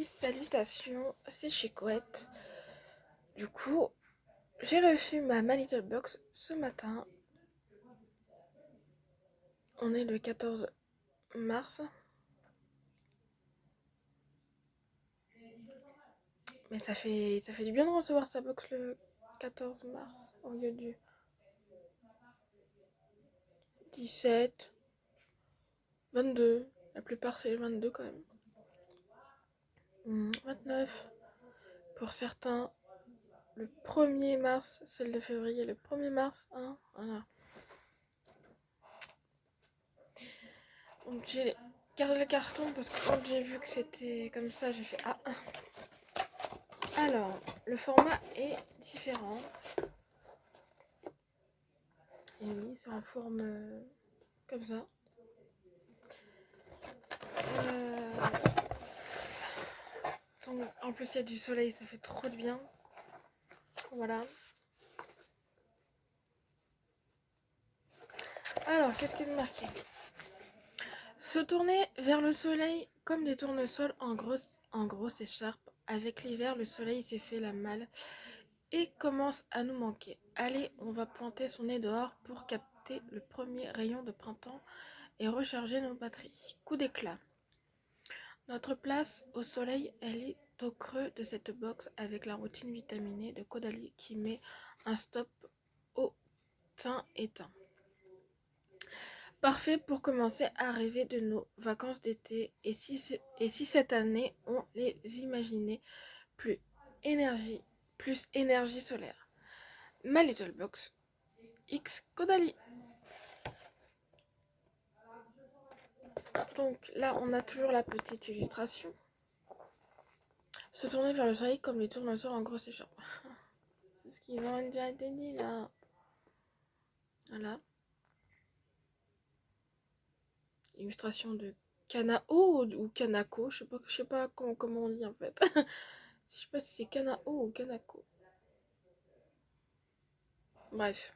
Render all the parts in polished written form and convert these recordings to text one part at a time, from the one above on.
Salutations, c'est Chicoette. Du coup, j'ai reçu ma My Little Box ce matin. On est le 14 mars. Mais ça fait du bien de recevoir sa box le 14 mars au lieu du 17, 22. La plupart c'est le 22 quand même. 29 pour certains. Le 1er mars, celle de février, le 1er mars, hein, voilà. Donc j'ai gardé le carton parce que quand j'ai vu que c'était comme ça, j'ai fait ah. Alors, le format est différent. Et oui, c'est en forme comme ça. Donc, en plus, il y a du soleil, ça fait trop de bien. Voilà. Alors, qu'est-ce qu'il y a de marqué ? Se tourner vers le soleil comme des tournesols en grosse écharpe. Avec l'hiver, le soleil s'est fait la malle et commence à nous manquer. Allez, on va pointer son nez dehors pour capter le premier rayon de printemps et recharger nos batteries. Coup d'éclat. Notre place au soleil, elle est au creux de cette box avec la routine vitaminée de Caudalie qui met un stop au teint éteint. Parfait pour commencer à rêver de nos vacances d'été. Et si cette année, on les imaginait plus énergie solaire. My Little Box X Caudalie. Donc là, on a toujours la petite illustration. Se tourner vers le soleil comme les tournesols en grosse écharpe. C'est ce qu'ils ont déjà été dit là. Voilà. Illustration de Kanao ou Kanako. Je sais pas comment on dit en fait. Je sais pas si c'est Kanao ou Kanako. Bref.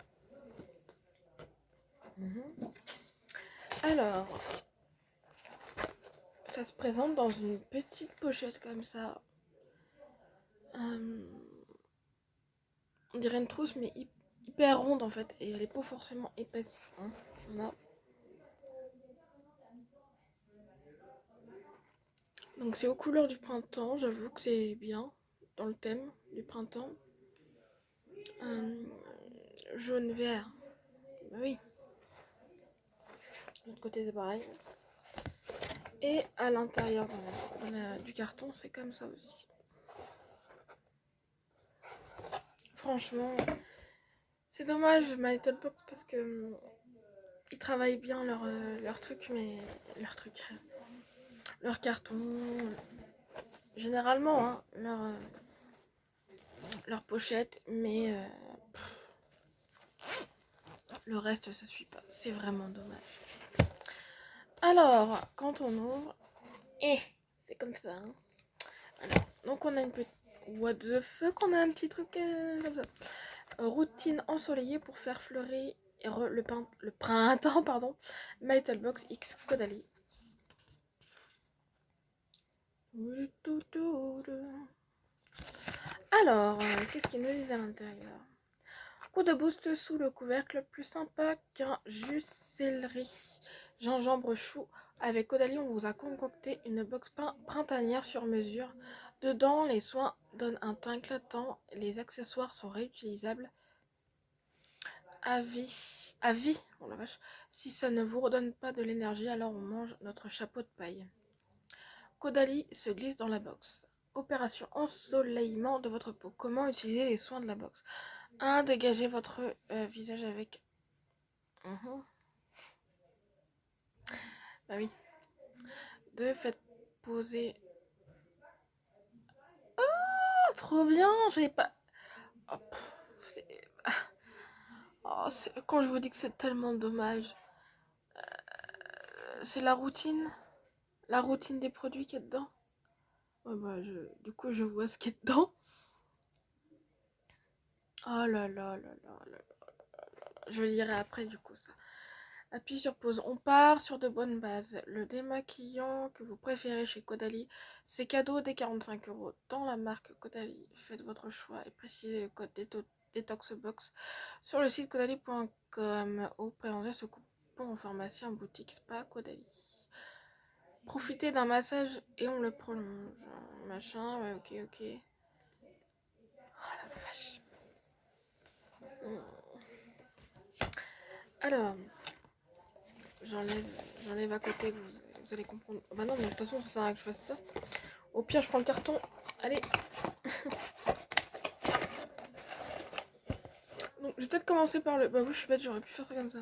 Alors, ça se présente dans une petite pochette comme ça. On dirait une trousse mais hyper ronde en fait. Et elle est pas forcément épaisse. Hein. Voilà. Donc c'est aux couleurs du printemps. J'avoue que c'est bien dans le thème du printemps. Jaune vert. Bah oui. De l'autre côté c'est pareil. Et à l'intérieur du carton c'est comme ça aussi. Franchement, c'est dommage My Little Box parce que ils travaillent bien leur truc, mais leur carton, généralement hein, leur pochette, mais le reste ça suit pas. C'est vraiment dommage. Alors, quand on ouvre, c'est comme ça. Hein. Alors, donc on a une petite what the fuck, on a un petit truc comme ça. Routine ensoleillée pour faire fleurir le printemps, pardon. My Little Box X Caudalie. Alors, qu'est-ce qu'il nous dit à l'intérieur ? Coup de boost sous le couvercle, plus sympa qu'un jus céleri, gingembre chou. Avec Caudalie, on vous a concocté une box printanière sur mesure. Dedans, les soins donnent un teint éclatant, les accessoires sont réutilisables. À vie, oh la vache. Si ça ne vous redonne pas de l'énergie, alors on mange notre chapeau de paille. Caudalie se glisse dans la box. Opération ensoleillement de votre peau. Comment utiliser les soins de la box ? 1. Dégagez votre visage avec... Bah oui. 2. Faites poser... Oh, trop bien. J'avais pas... Oh, quand je vous dis que c'est tellement dommage. C'est la routine. La routine des produits qu'il y a dedans. Ouais, bah, du coup, je vois ce qu'il y a dedans. Oh là là là là là là là. Je lirai après du coup ça. Appuyez sur pause. On part sur de bonnes bases. Le démaquillant que vous préférez chez Caudalie, c'est cadeau dès 45 € dans la marque Caudalie. Faites votre choix et précisez le code DetoxBox sur le site caudalie.com ou présentez ce coupon en pharmacie en boutique Spa Caudalie. Profitez d'un massage et on le prolonge. Machin, ouais, ok. Oh la vache. Alors, j'enlève à côté, vous allez comprendre. Bah non, mais de toute façon, ça sert à rien que je fasse ça. Au pire, je prends le carton. Allez. Donc, je vais peut-être commencer par le... Bah oui, je suis bête, j'aurais pu faire ça comme ça.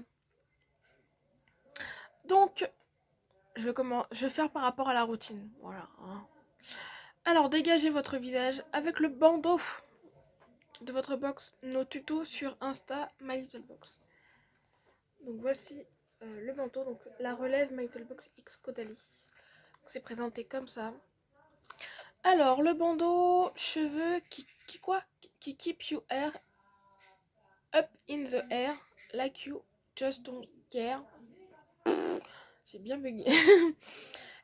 Donc, je vais faire par rapport à la routine. Voilà. Hein. Alors, dégagez votre visage avec le bandeau de votre box. Nos tutos sur Insta, My Little Box. Donc, voici le bandeau. Donc, la relève My Little Box X Caudalie. C'est présenté comme ça. Alors, le bandeau cheveux qui keep you hair up in the air like you just don't care. J'ai bien bugué.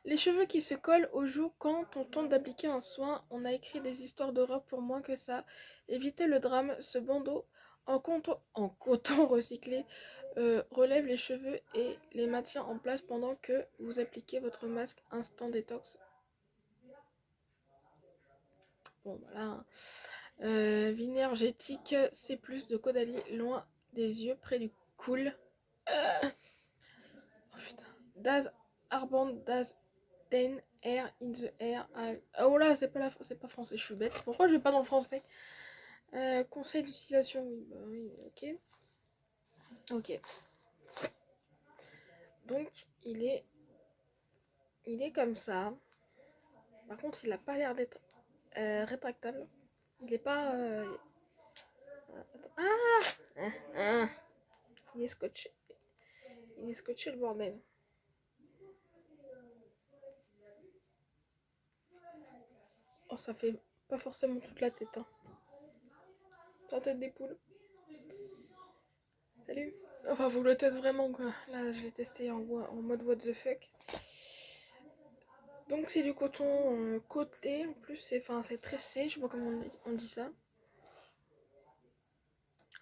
Les cheveux qui se collent aux joues quand on tente d'appliquer un soin. On a écrit des histoires d'horreur pour moins que ça. Évitez le drame. Ce bandeau en coton recyclé relève les cheveux et les maintient en place pendant que vous appliquez votre masque instant détox. Bon, voilà. Vinergétique, c'est plus de Caudalie, loin des yeux, près du cool. Oh putain. Das Arband, das Den Air in the Air. Oh là, c'est pas français, je suis bête. Pourquoi je vais pas dans le français? Conseil d'utilisation, oui, bah oui, ok. Ok. Donc, il est comme ça. Par contre, il a pas l'air d'être rétractable. Il est pas. Ah, il est scotché. Il est scotché le bordel. Oh, ça fait pas forcément toute la tête. Hein. La tête des poules. Salut. Enfin, vous le testez vraiment quoi. Là, je l'ai testé en mode what the fuck. Donc, c'est du coton côté. En plus, c'est tressé. Je sais pas comment on dit ça.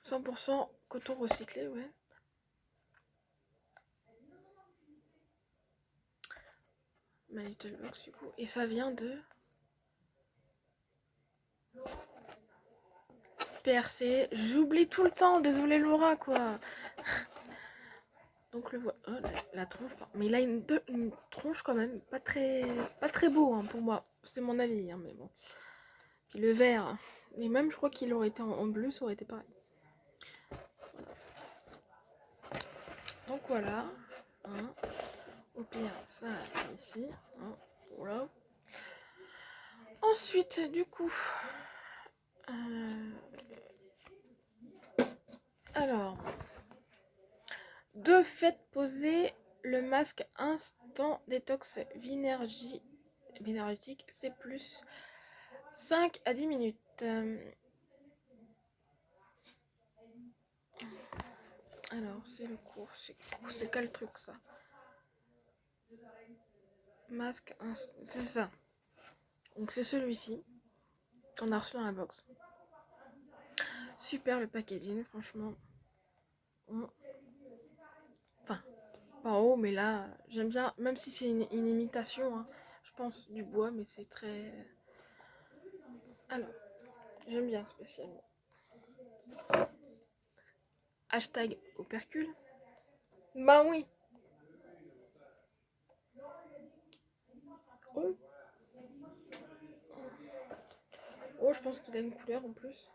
100% coton recyclé, ouais. My Little Box, du coup. Et ça vient de PRC. J'oublie tout le temps. Désolé, Laura, quoi. Donc, le voilà. Oh, la tronche. Mais il a une tronche quand même. Pas très beau hein, pour moi. C'est mon avis, hein, mais bon. Puis le vert. Mais même, je crois qu'il aurait été en bleu, ça aurait été pareil. Voilà. Donc, voilà. Hein. Au pire, ça ici. Hein. Voilà. Ensuite, du coup. Alors. Faites poser le masque instant détox Vinergétique. C'est plus 5 à 10 minutes. Alors, c'est le cours. C'est quel truc ça? Masque, c'est ça. Donc, c'est celui-ci qu'on a reçu dans la box. Super le packaging, franchement. Enfin, pas en haut, mais là, j'aime bien. Même si c'est une imitation, hein, je pense, du bois, mais c'est très. Alors, j'aime bien spécialement. Hashtag opercule. Bah oui. Oh. Oh, je pense qu'il a une couleur en plus.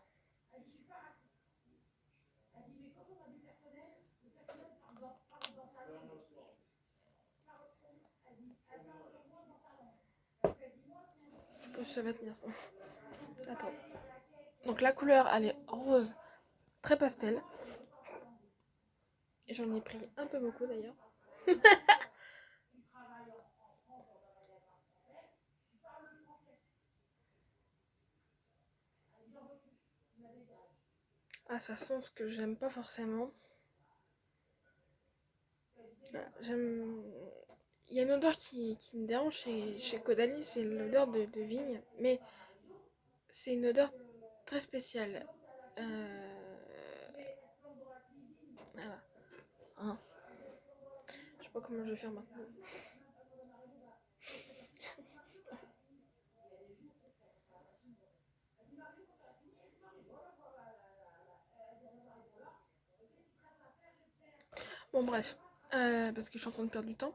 Je pense que ça va tenir ça. Attends. Donc la couleur, elle est rose, très pastel. Et j'en ai pris un peu beaucoup d'ailleurs. Ah, ça sent ce que j'aime pas forcément. Voilà, il y a une odeur qui me dérange chez Caudalie, c'est l'odeur de vigne, mais c'est une odeur très spéciale. Voilà. Hein. Je sais pas comment je vais faire maintenant. Bon bref, parce que je suis en train de perdre du temps.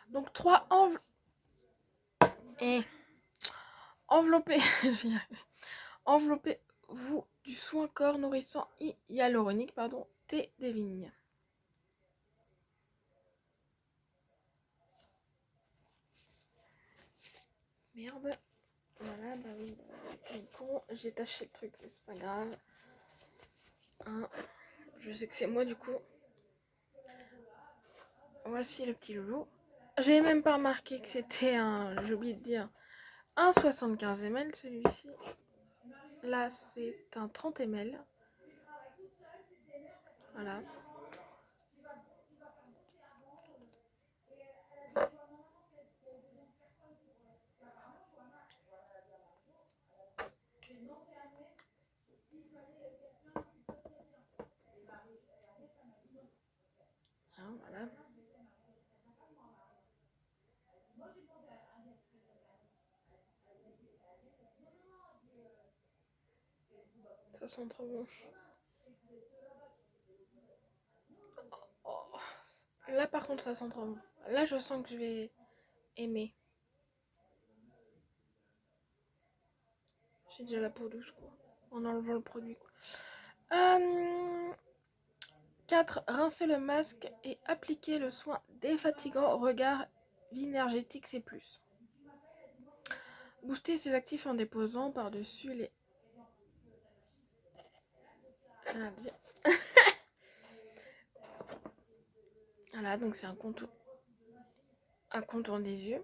Donc 3 enveloppez, enveloppez-vous du soin corps nourrissant hyaluronique, thé des vignes. Merde. Voilà, bah oui, con, j'ai taché le truc, mais c'est pas grave. Hein, je sais que c'est moi du coup. Voici le petit loulou. J'avais même pas remarqué que c'était un, j'ai oublié de dire, un 75 ml celui-ci. Là c'est un 30 ml. Voilà. Hein, voilà. Ça sent trop bon. Oh. Là par contre ça sent trop bon. Là je sens que je vais aimer. J'ai déjà la peau douce quoi. En enlevant le produit quoi. 4. Rincer le masque et appliquer le soin défatigant au regard énergétique c'est plus. Booster ses actifs en déposant par-dessus les... Voilà, donc c'est un contour des yeux.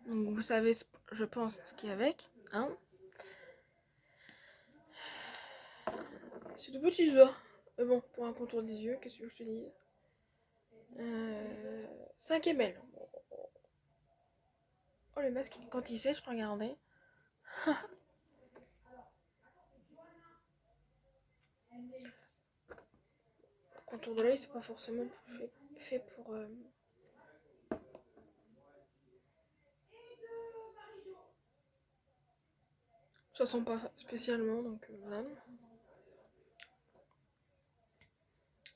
Donc vous savez, je pense, ce qu'il y a avec. Hein, c'est de petits doigts. Mais bon, pour un contour des yeux, qu'est-ce que je te dis 5 ml. Oh, le masque, quand il sèche, regardez. Le contour de l'œil, c'est pas forcément fait pour... Ça sent pas spécialement, donc voilà.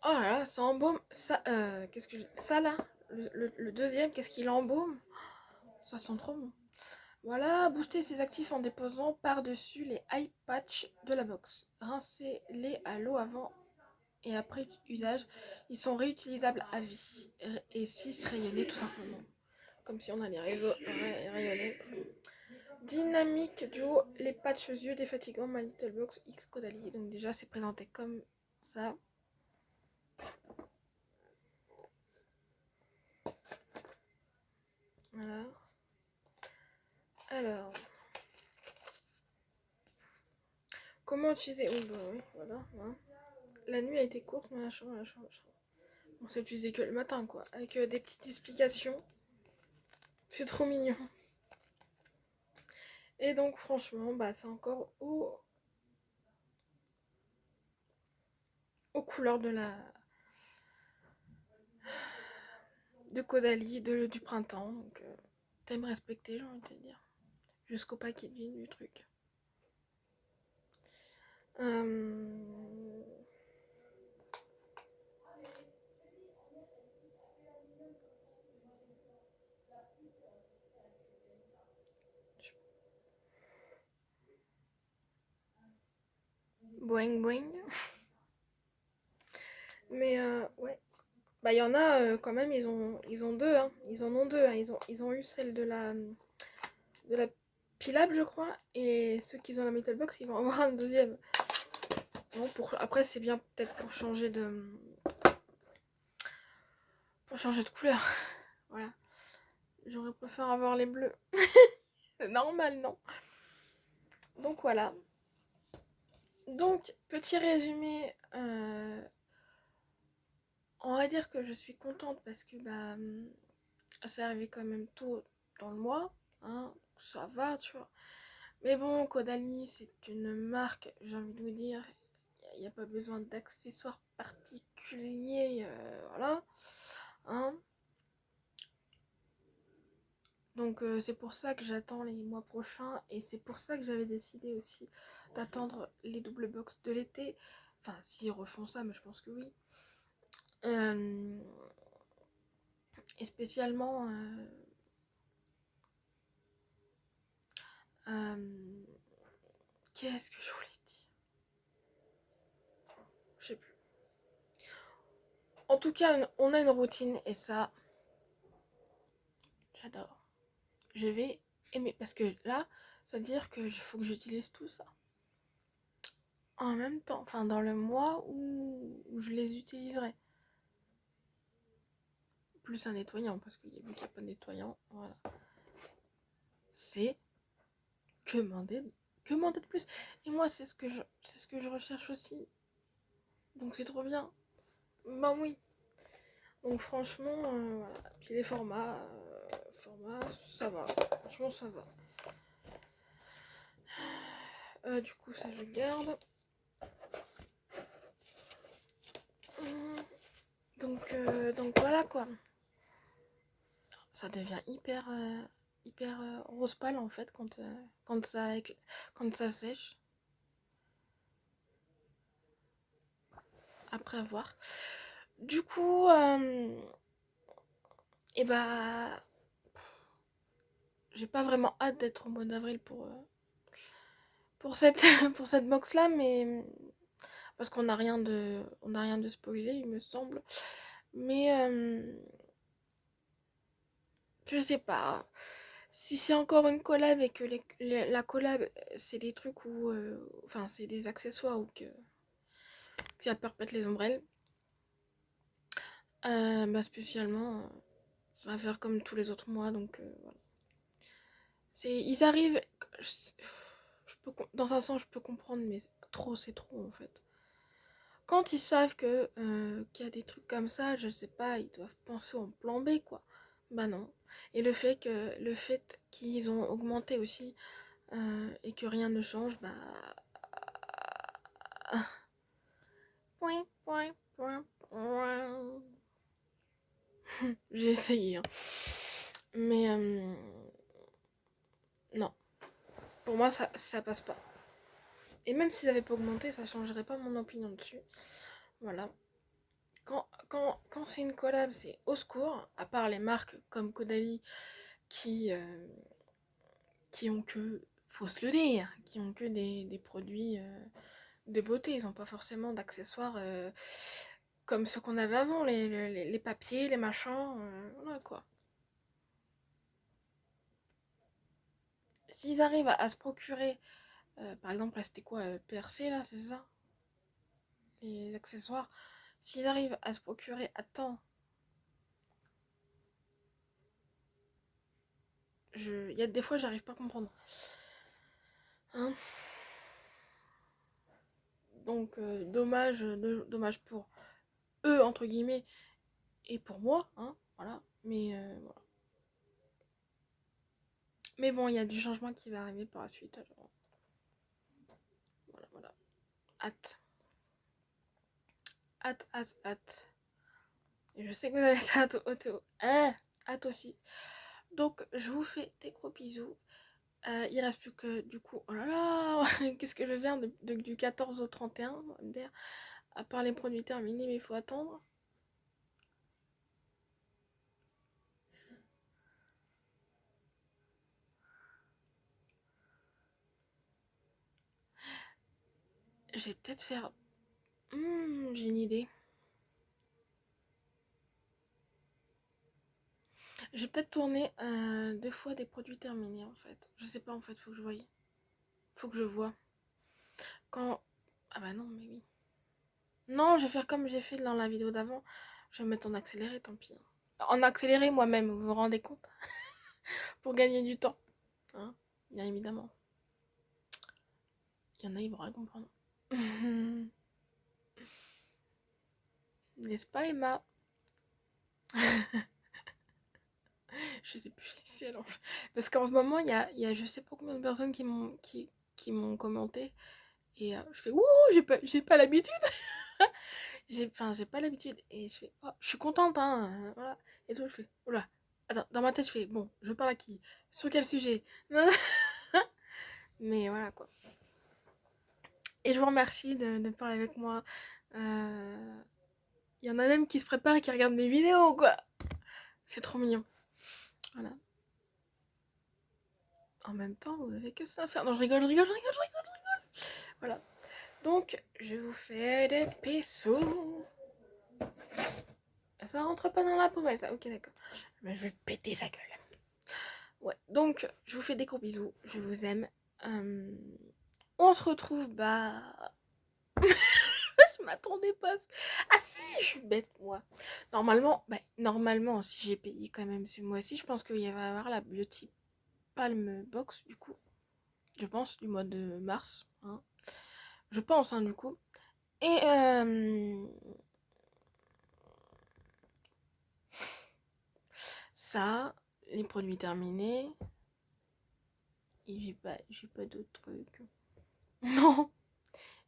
Oh là là, ça embaume. Ça, qu'est-ce que ça là, le deuxième, qu'est-ce qu'il embaume. Ça sent trop bon. Voilà, booster ses actifs en déposant par-dessus les eye patch de la box. Rincez-les à l'eau avant et après usage. Ils sont réutilisables à vie. Et 6 rayonnés tout simplement. Comme si on allait rayonner. Dynamique duo, les patchs yeux défatigants My Little Box X Caudalie. Donc déjà c'est présenté comme ça. Voilà. Alors, comment utiliser... Oui, bah oui, voilà. Hein. La nuit a été courte, machin. On s'est utilisé que le matin, quoi. Avec des petites explications. C'est trop mignon. Et donc, franchement, bah, c'est encore aux couleurs de Caudalie, du printemps. Donc, t'aimes respecter, j'ai envie de te dire. Jusqu'au packaging du truc. Boing boing. Mais ouais. Bah il y en a quand même, ils ont deux, hein. Ils en ont deux, hein. Ils ont eu celle de la Pilab je crois. Et ceux qui ont la Metal Box, ils vont avoir un deuxième. Bon, après c'est bien peut-être pour changer de couleur. Voilà. J'aurais préféré avoir les bleus. C'est normal, non? Donc voilà. Donc, petit résumé On va dire que je suis contente parce que c'est arrivé quand même tôt dans le mois, hein, ça va, tu vois. Mais bon, Caudalie, c'est une marque, j'ai envie de vous dire, il n'y a pas besoin d'accessoires particuliers, voilà, hein. Donc c'est pour ça que j'attends les mois prochains et c'est pour ça que j'avais décidé aussi d'attendre les double box de l'été. Enfin, s'ils refont ça, mais je pense que oui. Euh, et spécialement, euh, qu'est-ce que je voulais dire? Je sais plus. En tout cas, on a une routine et ça, j'adore. Je vais aimer parce que là, ça veut dire qu'il faut que j'utilise tout ça en même temps, enfin dans le mois où je les utiliserai. Plus un nettoyant parce qu'il n'y a pas de nettoyant, voilà. C'est que demander de plus. Et moi, c'est ce que je recherche aussi. Donc c'est trop bien. Bah oui. Donc franchement, voilà. Puis les formats, ça va. Franchement, ça va. Du coup, ça je garde. Donc voilà quoi. Ça devient hyper rose pâle en fait quand ça sèche. Après avoir. Du coup, et bah, j'ai pas vraiment hâte d'être au mois d'avril pour cette pour cette box là, mais parce on a rien de spoilé, il me semble. Mais je sais pas. Si c'est encore une collab et que la collab c'est des trucs où enfin c'est des accessoires ou que ça perpète les ombrelles, bah spécialement ça va faire comme tous les autres mois, donc voilà. Ils arrivent, dans un sens je peux comprendre, mais trop c'est trop en fait. Quand ils savent qu'il y a des trucs comme ça, je sais pas, ils doivent penser en plan B quoi. Bah non. Et le fait qu'ils ont augmenté aussi et que rien ne change, bah point, point, point, point. J'ai essayé, hein. Mais non. Pour moi, ça passe pas. Et même s'ils avaient pas augmenté, ça changerait pas mon opinion dessus. Voilà. Quand c'est une collab, c'est au secours. À part les marques comme Caudalie qui, qui ont que, faut se le dire, qui ont que des produits de beauté. Ils n'ont pas forcément d'accessoires comme ceux qu'on avait avant, les papiers, les machins, voilà quoi. S'ils arrivent à se procurer, par exemple, là c'était quoi, PRC là, c'est ça? Les accessoires. S'ils arrivent à se procurer à temps, il y a des fois j'arrive pas à comprendre. Hein, donc dommage pour eux entre guillemets et pour moi, hein, voilà. Voilà. Mais bon, il y a du changement qui va arriver par la suite. Alors, voilà. Hâte. Hâte. Et je sais que vous avez hâte aussi. Donc, je vous fais des gros bisous. Il reste plus que du coup, oh là là, qu'est-ce que je viens du 14 au 31, MDR, à part les produits terminés, mais il faut attendre. Je vais peut-être faire... j'ai une idée. Je vais peut-être tourner 2 fois des produits terminés en fait. Je sais pas en fait, faut que je voie. Faut que je vois. Quand... Ah bah non, mais oui. Non, je vais faire comme j'ai fait dans la vidéo d'avant. Je vais mettre en accéléré, tant pis. En accéléré moi-même, vous vous rendez compte? Pour gagner du temps. Hein, bien évidemment. Il y en a, ils vont rien comprendre. N'est-ce pas, Emma? Je sais plus si c'est elle. Parce qu'en ce moment, il y a je sais pas combien de personnes qui m'ont commenté. Et je fais, ouh, j'ai pas l'habitude. J'ai pas l'habitude. Et je fais, oh, je suis contente, hein. Voilà. Et tout, je fais, oula. Attends, dans ma tête, je fais, bon, je parle à qui? Sur quel sujet? Mais voilà, quoi. Et je vous remercie de parler avec moi. Il y en a même qui se préparent et qui regardent mes vidéos, quoi. C'est trop mignon. Voilà. En même temps, vous avez que ça à faire. Non, je rigole, je rigole, je rigole, je rigole, je rigole. Voilà. Donc, je vous fais des bisous. Ça rentre pas dans la poubelle, ça. Ok, d'accord. Mais je vais péter sa gueule. Ouais, donc, je vous fais des gros bisous. Je vous aime. On se retrouve, je m'attendais pas. Ah si, je suis bête, moi. Normalement, si j'ai payé quand même ce mois-ci, je pense qu'il va y avoir la Beauty Palm Box, du coup. Je pense, du mois de mars. Hein. Je pense, hein, du coup. Et ça, les produits terminés. Et j'ai pas d'autres trucs. Non,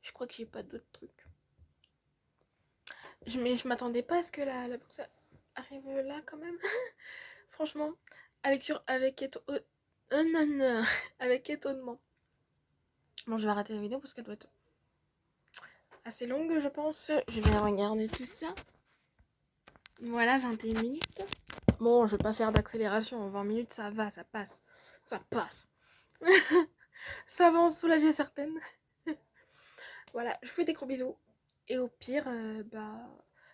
je crois que j'ai pas d'autres trucs. Mais je m'attendais pas à ce que la box arrive là quand même. Franchement, avec avec étonnement. Bon, je vais arrêter la vidéo parce qu'elle doit être assez longue, je pense. Je vais regarder tout ça. Voilà, 21 minutes. Bon, je vais pas faire d'accélération. 20 minutes, ça va, ça passe. Ça passe. Ça va en soulager certaines. Voilà, je vous fais des gros bisous. Et au pire,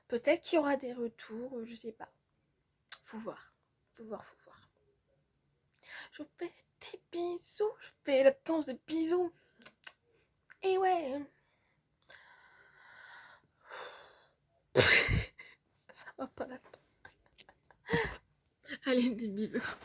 peut-être qu'il y aura des retours, je sais pas. Faut voir. Faut voir, faut voir. Je vous fais des bisous. Je fais la danse de bisous. Et ouais. Ça va pas là. Allez, des bisous.